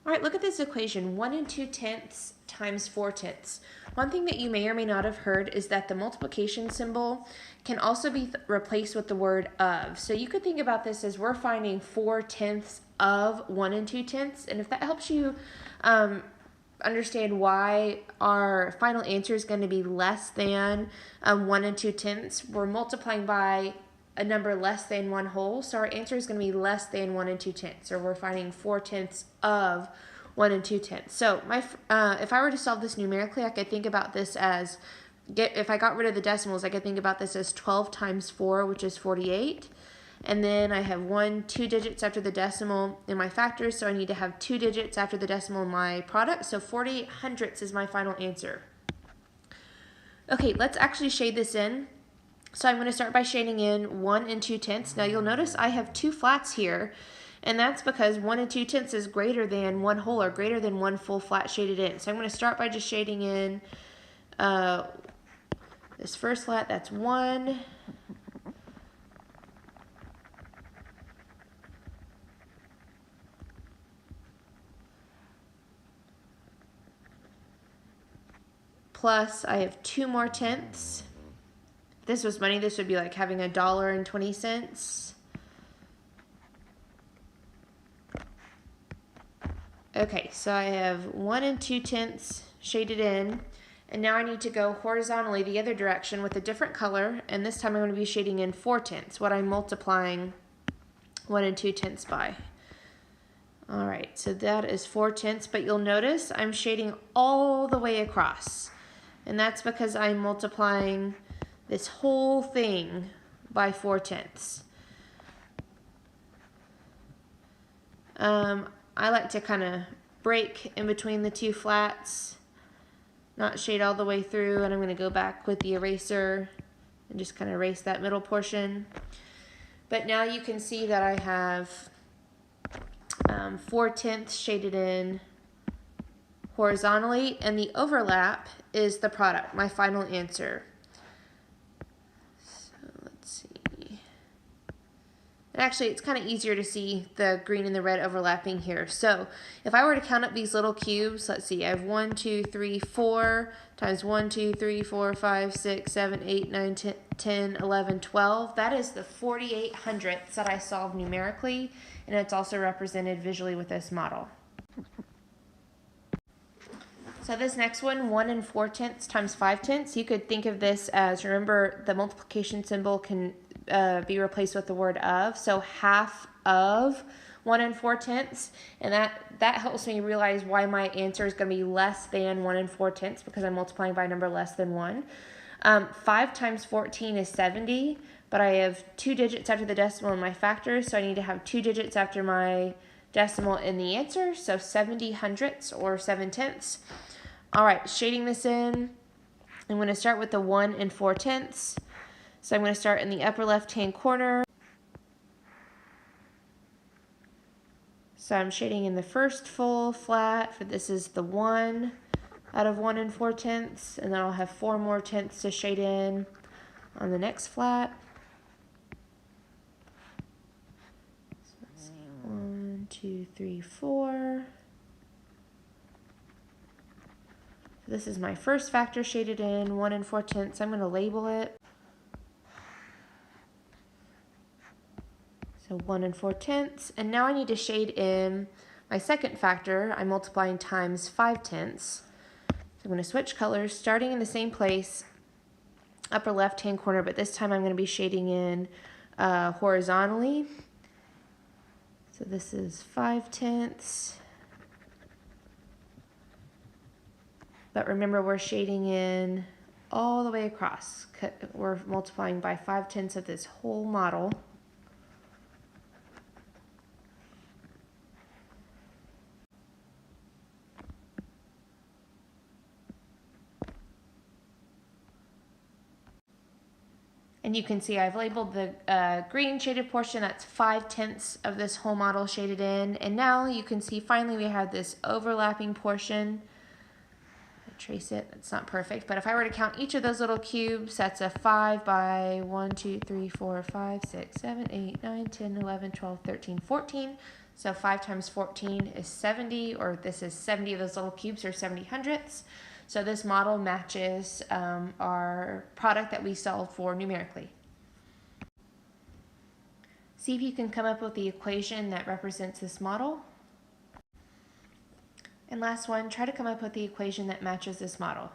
All right, look at this equation, 1 2/10 times 4/10. One thing that you may or may not have heard is that the multiplication symbol can also be replaced with the word of. So you could think about this as we're finding 4/10 of 1 2/10. And if that helps you understand why our final answer is going to be less than 1 2/10, we're multiplying by a number less than 1 whole, so our answer is going to be less than 1 2/10, or we're finding 4/10 of 1 2/10. So if I were to solve this numerically, I could think about this as, if I got rid of the decimals, I could think about this as 12 times 4, which is 48. And then I have 2 digits after the decimal in my factors, so I need to have 2 digits after the decimal in my product. So 48 hundredths is my final answer. Okay, let's actually shade this in. So I'm going to start by shading in 1 2/10. Now you'll notice I have 2 flats here, and that's because 1 2/10 is greater than 1 whole, or greater than 1 full flat shaded in. So I'm going to start by just shading in this first flat, that's 1. Plus I have 2 more tenths. If this was money, this would be like having $1.20. Okay, so I have 1 2/10 shaded in, and now I need to go horizontally the other direction with a different color, and this time I'm going to be shading in 4/10, what I'm multiplying 1 2/10 by. All right, so that is 4/10, but you'll notice I'm shading all the way across, and that's because I'm multiplying this whole thing by 4/10. I like to kind of break in between the 2 flats, not shade all the way through, and I'm going to go back with the eraser and just kind of erase that middle portion. But now you can see that I have 4/10 shaded in horizontally, and the overlap is the product, my final answer. So let's see. And actually, it's kind of easier to see the green and the red overlapping here. So if I were to count up these little cubes, let's see, I have 1 2 3 4 times 1 2 3 4 5 6 7 8 9 10 11 12. That is the 48 hundredths that I solved numerically, and it's also represented visually with this model. So this next one, 1 4/10 times 5/10, you could think of this as, remember, the multiplication symbol can be replaced with the word of, so half of 1 4/10, and that helps me realize why my answer is going to be less than 1 4/10, because I'm multiplying by a number less than 1. 5 times 14 is 70, but I have 2 digits after the decimal in my factors, so I need to have 2 digits after my decimal in the answer, so 70 hundredths or 7/10. All right, shading this in, I'm going to start with the 1 4/10. So I'm going to start in the upper left-hand corner. So I'm shading in the first full flat, for this is the 1 out of 1 4/10, and then I'll have 4 more tenths to shade in on the next flat. So let's see, 1 2 3 4. This is my first factor shaded in, 1 4/10. I'm going to label it. So 1 4/10. And now I need to shade in my second factor. I'm multiplying times 5/10. So I'm going to switch colors, starting in the same place, upper left-hand corner, but this time I'm going to be shading in horizontally. So this is 5/10. But remember, we're shading in all the way across. We're multiplying by 5/10 of this whole model. And you can see I've labeled the green shaded portion, that's 5/10 of this whole model shaded in. And now you can see finally we have this overlapping portion. Trace it, it's not perfect, but if I were to count each of those little cubes, that's a 5 by 1 2 3 4 5 6 7 8 9 10 11 12 13 14. So 5 times 14 is 70, or this is 70 of those little cubes, or 70 hundredths. So this model matches our product that we solved for numerically. See if you can come up with the equation that represents this model. And last one, try to come up with the equation that matches this model.